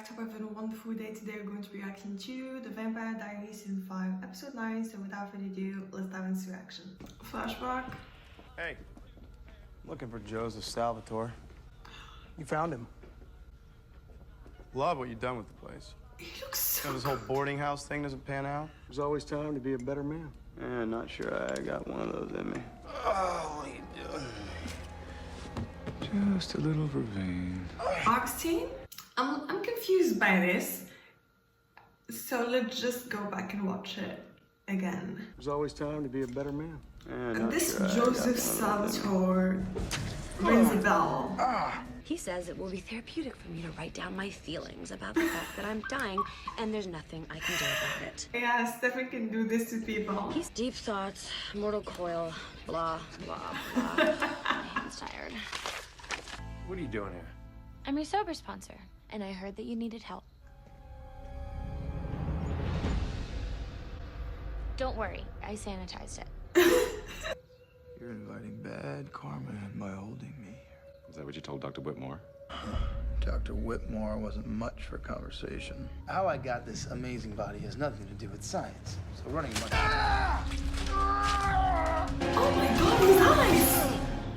back to having a wonderful day. Today we're going to be reacting to the Vampire Diaries Season 5 Episode 9. So without further ado, let's dive into reaction. Flashback. Hey, looking for Joseph Salvatore. You found him. Love what you've done with the place. He looks so This whole boarding house thing doesn't pan out. There's always time to be a better man. Yeah, not sure I got one of those in me. Oh, what are you doing? Just a little vervain. Augustine? I'm confused by this. So let's just go back and watch it again. There's always time to be a better man. Yeah, This Joseph Salvatore rings a bell. He says it will be therapeutic for me to write down my feelings about the fact that I'm dying and there's nothing I can do about it. Yeah, Stefan can do this to people. He's deep thoughts, mortal coil, blah, blah, blah. My hand's tired. What are you doing here? I'm your sober sponsor, and I heard that you needed help. Don't worry, I sanitized it. You're inviting bad karma by holding me. Is that what you told Dr. Whitmore? Dr. Whitmore wasn't much for conversation. How I got this amazing body has nothing to do with science. So running much. Oh my god, his eyes!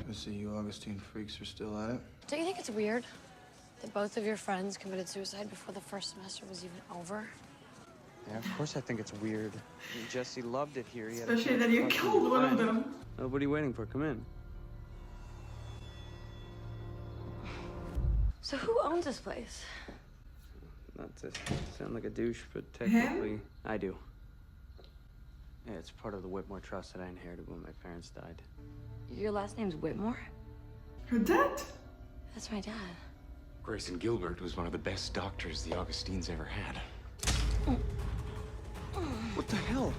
I see you Augustine freaks are still at it. Don't you think it's weird that both of your friends committed suicide before the first semester was even over? Yeah, of course I think it's weird. Jesse loved it here. He had Especially that you killed one of them. Nobody waiting for it. Come in. So who owns this place? Not to sound like a douche, but technically I do. Yeah, it's part of the Whitmore Trust that I inherited when my parents died. Your last name's Whitmore? Her dad? That's my dad. Grayson Gilbert was one of the best doctors the Augustines ever had. What the hell?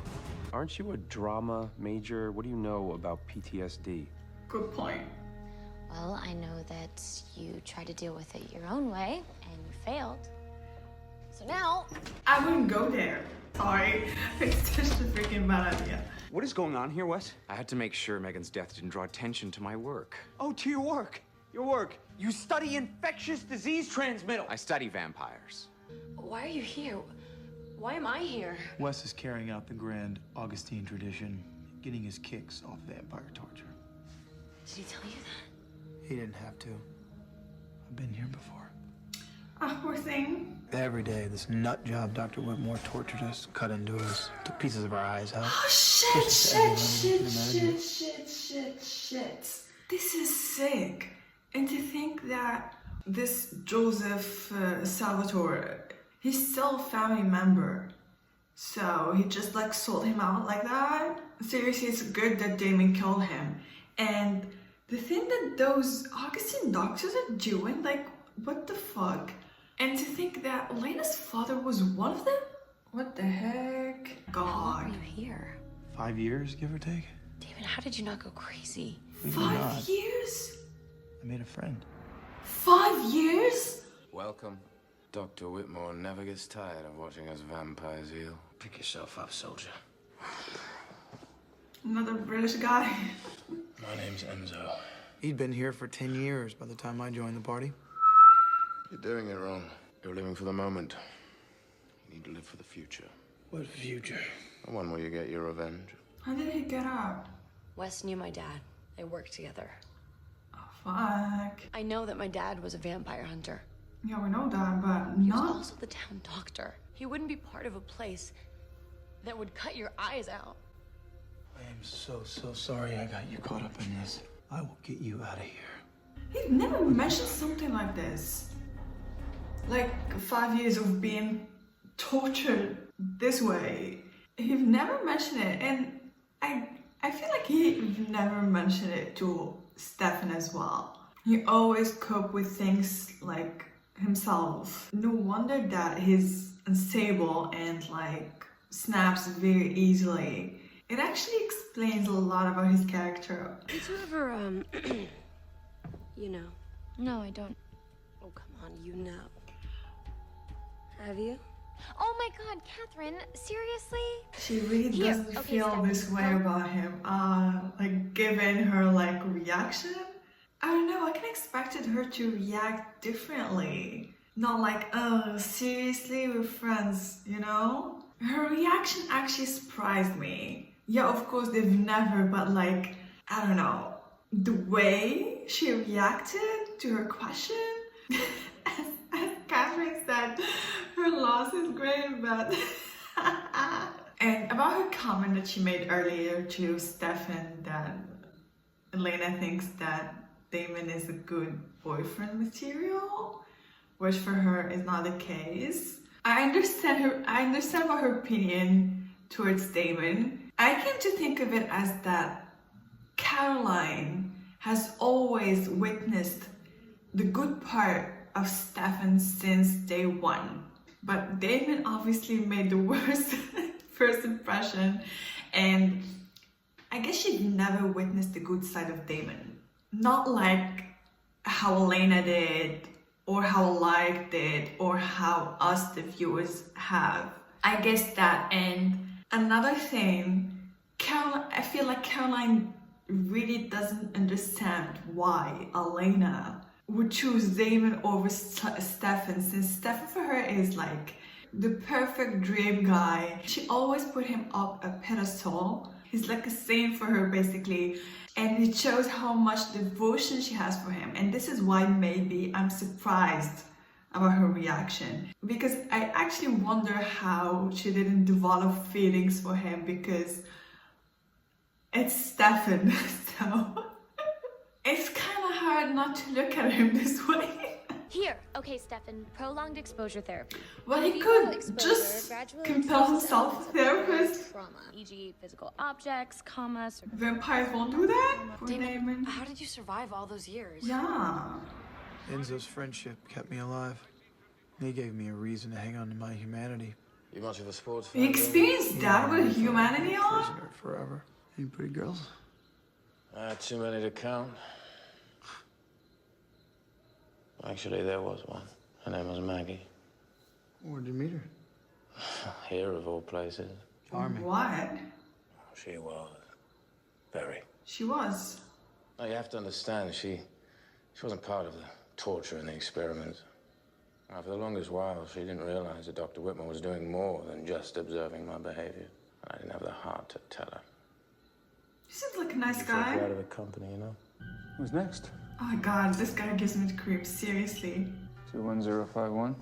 Aren't you a drama major? What do you know about PTSD? Good point. Well, I know that you tried to deal with it your own way, and you failed. So now... I wouldn't go there. Sorry. It's just a freaking bad idea. What is going on here, Wes? I had to make sure Megan's death didn't draw attention to my work. Oh, to your work. Your work. You study infectious disease transmittal. I study vampires. Why are you here? Why am I here? Wes is carrying out the grand Augustine tradition, getting his kicks off vampire torture. Did he tell you that? He didn't have to. I've been here before. Ah, poor thing. Every day, this nut job Dr. Whitmore tortured us, cut into us, took pieces of our eyes out. Oh, shit. This is sick. And to think that this Joseph Salvatore, he's still a family member. So he just like sold him out like that? Seriously, it's good that Damon killed him. And the thing that those Augustine doctors are doing, like, what the fuck? And to think that Lena's father was one of them? What the heck? How long God. were you here? 5 years, give or take. Damon, how did you not go crazy? Believe it or not, 5 years? I made a friend. 5 years? Welcome. Dr. Whitmore never gets tired of watching us vampires heal. Pick yourself up, soldier. Another British guy. My name's Enzo. He'd been here for 10 years by the time I joined the party. You're doing it wrong. You're living for the moment. You need to live for the future. What future? The one where you get your revenge. How did he get out? Wes knew my dad. They worked together. Oh, fuck. I know that my dad was a vampire hunter. Yeah, we know that, but He was not. also the town doctor. He wouldn't be part of a place that would cut your eyes out. I am so sorry I got you caught up in this. I will get you out of here. He'd never mentioned something like this. Like 5 years of being tortured this way. He'd never mentioned it, and I feel like he never mentioned it to Stefan as well. He always cope with things like himself. No wonder that he's unstable and like snaps very easily. It actually explains a lot about his character. Did you ever, you know? No, I don't. Oh, come on, you know. Have you? Oh my god, Catherine, seriously? She really Here, doesn't okay, feel stop. this way about him. Like given her like reaction, I don't know, I can expected her to react differently. Not like, oh, seriously, we're friends, you know? Her reaction actually surprised me. Yeah, of course, they've never, but like, I don't know. The way she reacted to her question, as Catherine said, her loss is great, but... And about her comment that she made earlier to Stefan that Elena thinks that Damon is a good boyfriend material, which for her is not the case. I understand what her opinion towards Damon. I came to think of it as that Caroline has always witnessed the good part of Stefan since day one. But Damon obviously made the worst first impression, and I guess she'd never witnessed the good side of Damon. Not like how Elena did, or how Like did, or how us the viewers have. I guess that. And another thing, I feel like Caroline really doesn't understand why Elena would choose Damon over Stefan, since Stefan for her is like the perfect dream guy. She always put him up a pedestal. He's like a saint for her basically, and it shows how much devotion she has for him. And this is why maybe I'm surprised about her reaction, because I actually wonder how she didn't develop feelings for him, because it's Stefan. So it's kind of hard not to look at him this way. Here, okay, Stefan, prolonged exposure therapy. Well, he could just compel himself a therapist. Trauma, e.g. physical objects, commas. Vampires won't do that for Damon. How did you survive all those years? Yeah. Enzo's friendship kept me alive. He gave me a reason to hang on to my humanity. You much of a sports fan? You experienced that with humanity on? Prisoner forever. Any pretty girls? Too many to count. Actually, there was one. Her name was Maggie. Where'd you meet her? Here, of all places. Charming. What? She was. Very. She was. No, you have to understand, she wasn't part of the torture and the experiments. Now, for the longest while, she didn't realize that Dr. Whitmore was doing more than just observing my behavior. And I didn't have the heart to tell her. He seems like a nice She's so guy. proud of the company, you know? Who's next? Oh my god, this guy gives me the creeps, seriously. 21051.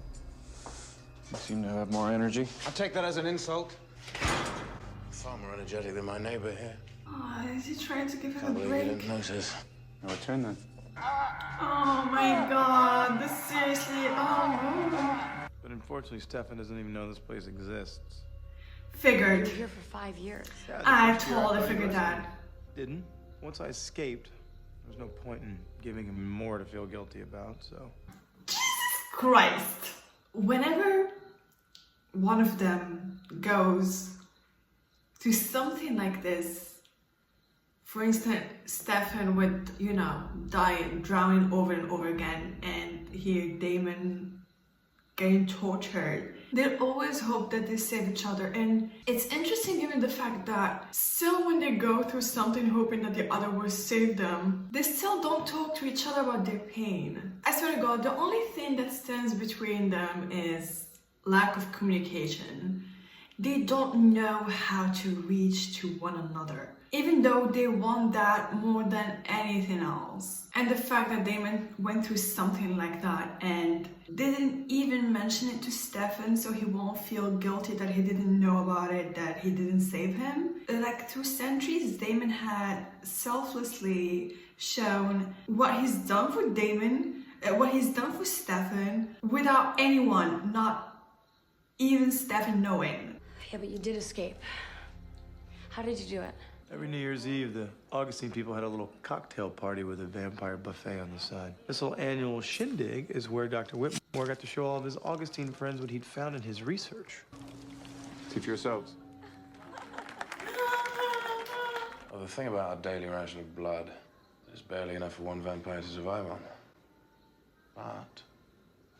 You seem to have more energy. I take that as an insult. Far more energetic than my neighbor here. Oh, is he trying to give him Can't a believe you break? didn't notice. I'll return then. Oh my god, this seriously, oh. But unfortunately, Stefan doesn't even know this place exists. You're Figured. here for 5 years. Yeah, the I first year totally thought he figured was. that. Didn't. Once I escaped, there was no point in giving him more to feel guilty about, so... Christ. Whenever one of them goes to something like this, for instance, Stefan would, you know, drowning over and over again, and here Damon getting tortured. They always hope that they save each other, and it's interesting given the fact that still when they go through something hoping that the other will save them, they still don't talk to each other about their pain. I swear to God, the only thing that stands between them is lack of communication. They don't know how to reach to one another, even though they want that more than anything else. And the fact that Damon went through something like that and didn't even mention it to Stefan so he won't feel guilty that he didn't know about it, that he didn't save him. Like through centuries, Damon had selflessly shown what he's done for Damon, what he's done for Stefan, without anyone, not even Stefan knowing. Yeah, but you did escape. How did you do it? Every New Year's Eve, the Augustine people had a little cocktail party with a vampire buffet on the side. This little annual shindig is where Dr. Whitmore got to show all of his Augustine friends what he'd found in his research. See for yourselves. Well, the thing about our daily ration of blood, there's barely enough for one vampire to survive on. But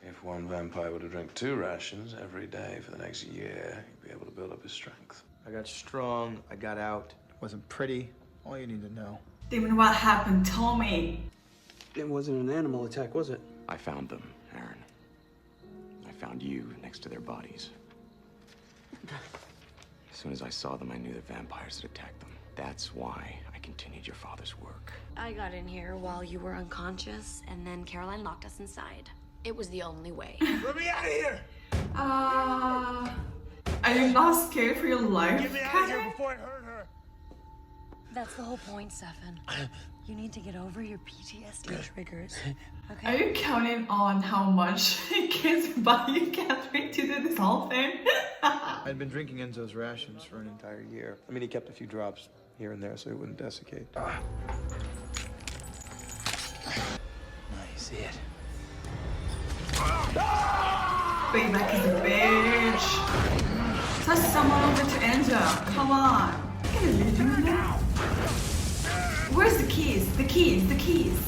if one vampire were to drink 2 rations every day for the next year, he'd be able to build up his strength. I got strong, I got out. Wasn't pretty. All you need to know. Damon, what happened? Tell me. It wasn't an animal attack, was it? I found them, Aaron. found you next to their bodies. As soon as I saw them, I knew that vampires had attacked them. That's why I continued your father's work. I got in here while you were unconscious, and then Caroline locked us inside. It was the only way. Let me out of here! Are you not scared for your life? Get me out of here before I hurt her! That's the whole point, Stefan. You need to get over your PTSD triggers. Okay? Are you counting on how much he cares about you, Catherine, to do this whole thing? I'd been drinking Enzo's rations for an entire year. I mean, he kept a few drops here and there so he wouldn't desiccate. Now you see it. Payback is a bitch. Touch someone over to Enzo. Come on. You can't really do that. Where's the keys? The keys, the keys.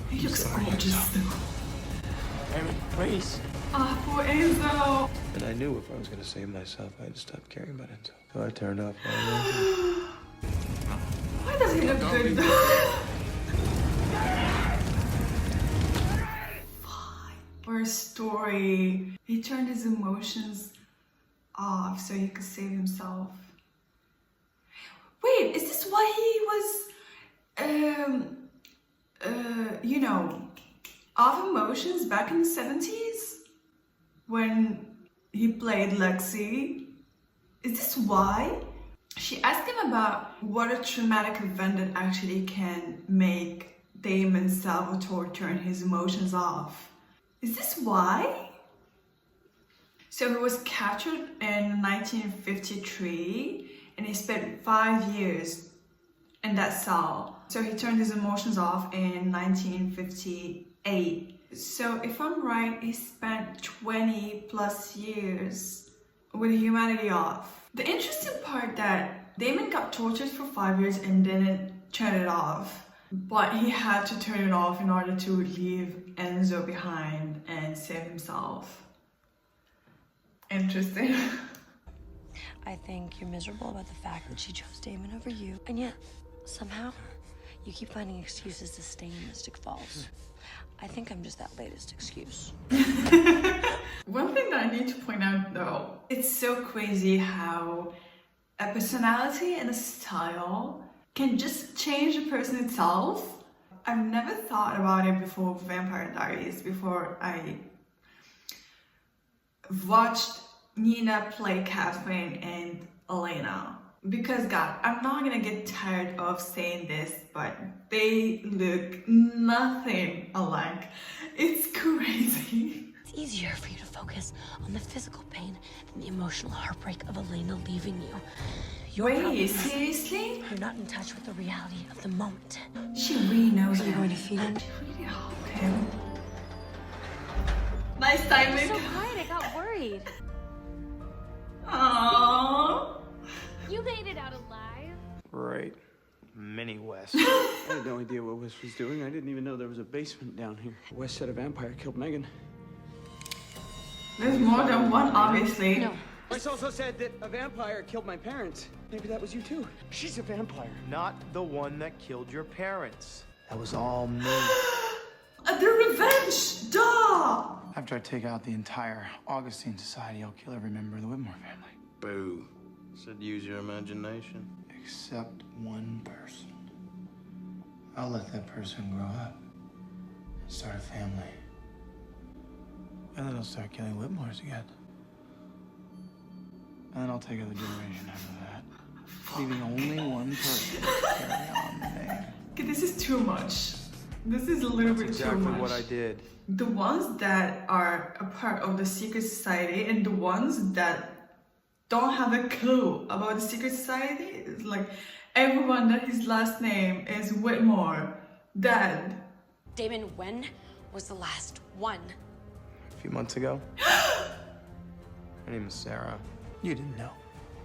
He looks gorgeous though. Damon, please. Ah, poor Enzo. And I knew if I was going to save myself, I had to stop caring about Enzo. So I turned off my Why does he look good though? For a story, he turned his emotions off so he could save himself. Wait, is this why he was, you know, off emotions back in the 70s? When he played Lexi? Is this why? She asked him about what a traumatic event that actually can make Damon Salvatore turn his emotions off. Is this why? So he was captured in 1953 and he spent 5 years in that cell. So he turned his emotions off in 1958. So if I'm right, he spent 20 plus years with humanity off. The interesting part that Damon got tortured for 5 years and didn't turn it off. But he had to turn it off in order to leave Enzo behind and save himself. Interesting. I think you're miserable about the fact that she chose Damon over you. And yet, somehow, you keep finding excuses to stay in Mystic Falls. I think I'm just that latest excuse. One thing that I need to point out though, it's so crazy how a personality and a style can just change the person itself. I've never thought about it before Vampire Diaries, before I watched Nina play Catherine and Elena. Because God, I'm not gonna get tired of saying this, but they look nothing alike. It's crazy. It's easier for you to focus on the physical pain than the emotional heartbreak of Elena leaving you. Wait, seriously? You're not in touch with the reality of the moment. She really knows You're going to feed him. She really helped him. Nice timing. So quiet, I got worried. Aww. You made it out alive. Right. Mini West. I had no idea what Wes was doing. I didn't even know there was a basement down here. Wes said a vampire killed Megan. There's more than one, obviously. No. Wes also said that a vampire killed my parents. Maybe that was you too. She's a vampire. Not the one that killed your parents. That was all me. The revenge! Duh! After I take out the entire Augustine society, I'll kill every member of the Whitmore family. Boo. Said use your imagination. Except one person. I'll let that person grow up and start a family. And then I'll start killing Whitmores again. And then I'll take over the generation after that, leaving only one person to carry on the name. Okay, this is too much. This is a little bit too Exactly much. what I did. The ones that are a part of the secret society and the ones that don't have a clue about the secret society, is like everyone that his last name is Whitmore, dead. Damon, when was the last one? A few months ago. Her name is Sarah. You didn't know.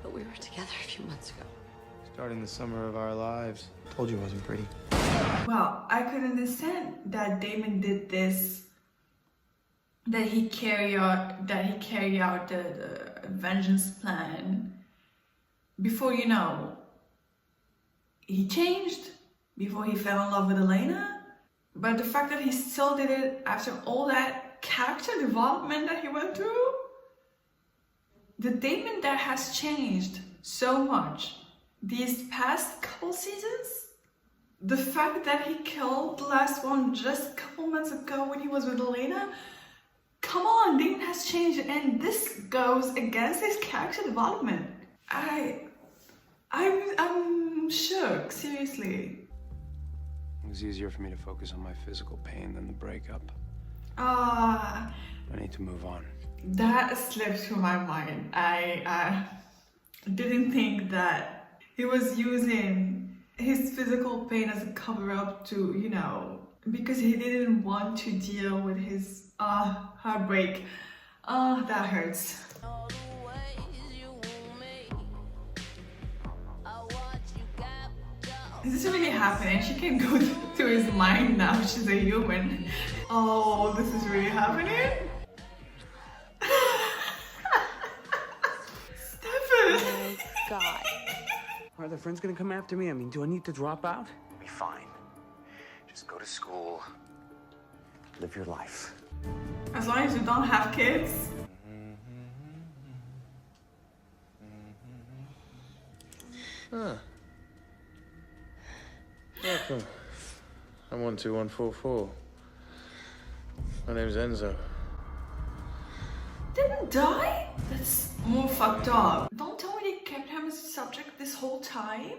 But we were together a few months ago. Starting the summer of our lives. Told you it wasn't pretty. Well, I could understand that Damon did this, that he carried out the vengeance plan before, you know, he changed, before he fell in love with Elena. But the fact that he still did it after all that character development that he went through, the Damon that has changed so much these past couple seasons. The fact that he killed the last one just a couple months ago when he was with Elena. Come on, Damon has changed, and this goes against his character development. I'm shook, seriously. It was easier for me to focus on my physical pain than the breakup. I need to move on. That slipped through my mind. I didn't think that he was using his physical pain as a cover-up to, you know, because he didn't want to deal with his heartbreak. That hurts. Is this really happening? She can go to his mind now. She's a human. Oh, this is really happening? Stefan! Oh my God. Are the friends gonna come after me? I mean, do I need to drop out? Be fine. Just go to school. Live your life. As long as you don't have kids. Huh. Welcome. I'm 12144. My name's Enzo. Didn't die? That's more fucked up. Don't tell me they kept him as a subject this whole time.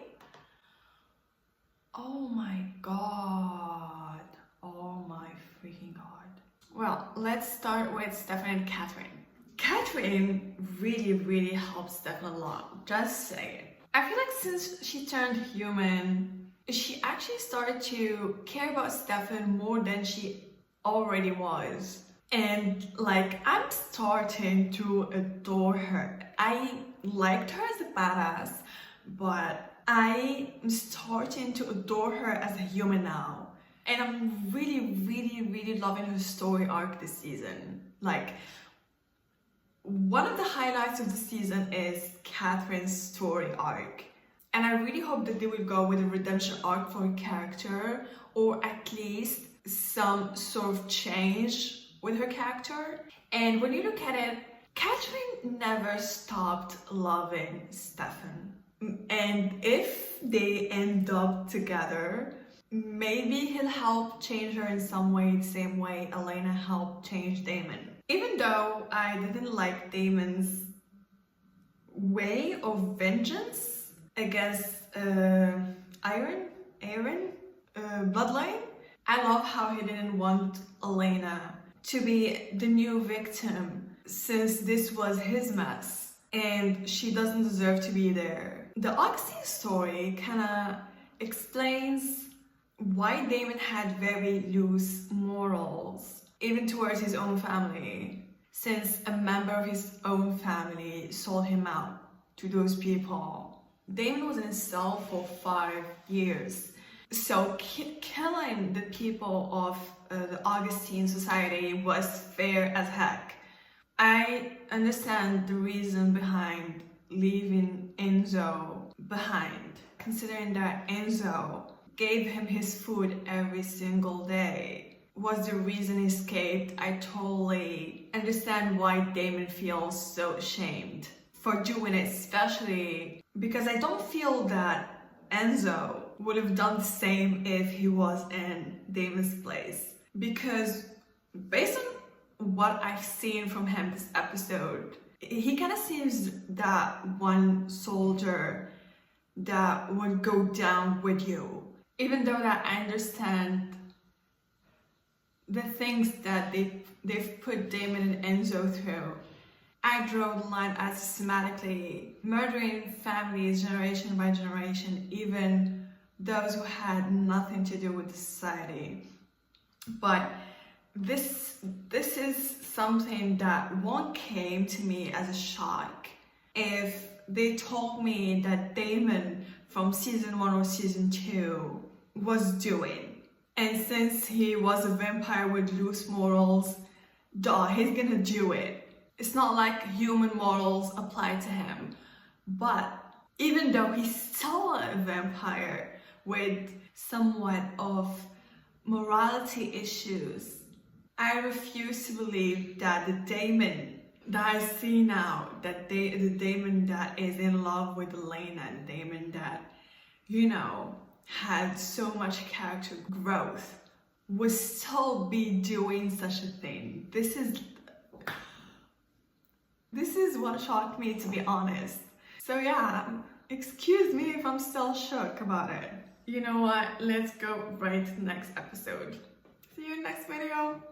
Oh my god. Oh my freaking god. Well, let's start with Stefan and Catherine. Catherine really helped Stefan a lot. Just saying. I feel like since she turned human, she actually started to care about Stefan more than she already was. And like, I'm starting to adore her. I liked her as a badass, but I'm starting to adore her as a human now. And I'm really loving her story arc this season. Like, one of the highlights of the season is Catherine's story arc. And I really hope that they will go with a redemption arc for her character, or at least some sort of change with her character. And when you look at it, Catherine never stopped loving Stefan. And if they end up together, maybe he'll help change her in some way, the same way Elena helped change Damon. Even though I didn't like Damon's way of vengeance against Aaron bloodline, I love how he didn't want Elena to be the new victim, since this was his mess and she doesn't deserve to be there. The Augustine story kinda explains why Damon had very loose morals, even towards his own family, since a member of his own family sold him out to those people. Damon was in a cell for 5 years. So killing the people of the Augustine society was fair as heck. I understand the reason behind leaving Enzo behind, considering that Enzo gave him his food every single day. Was the reason he escaped. I totally understand why Damon feels so ashamed for doing it, especially because I don't feel that Enzo would have done the same if he was in Damon's place. Because based on what I've seen from him this episode, he kind of seems that one soldier that would go down with you. Even though that I understand the things that they've put Damon and Enzo through, I draw the line as systematically murdering families generation by generation, even those who had nothing to do with the society. But this is something that won't came to me as a shock if they told me that Damon from season 1 or season 2 was doing. And since he was a vampire with loose morals, duh, he's gonna do it. It's not like human morals apply to him. But even though he's still a vampire with somewhat of morality issues, I refuse to believe that the Damon that I see now that the Damon that is in love with Elena, and Damon that, you know, had so much character growth, would still be doing such a thing. This is what shocked me, to be honest. So yeah, excuse me if I'm still shook about it. You know what? Let's go right to the next episode. See you in the next video.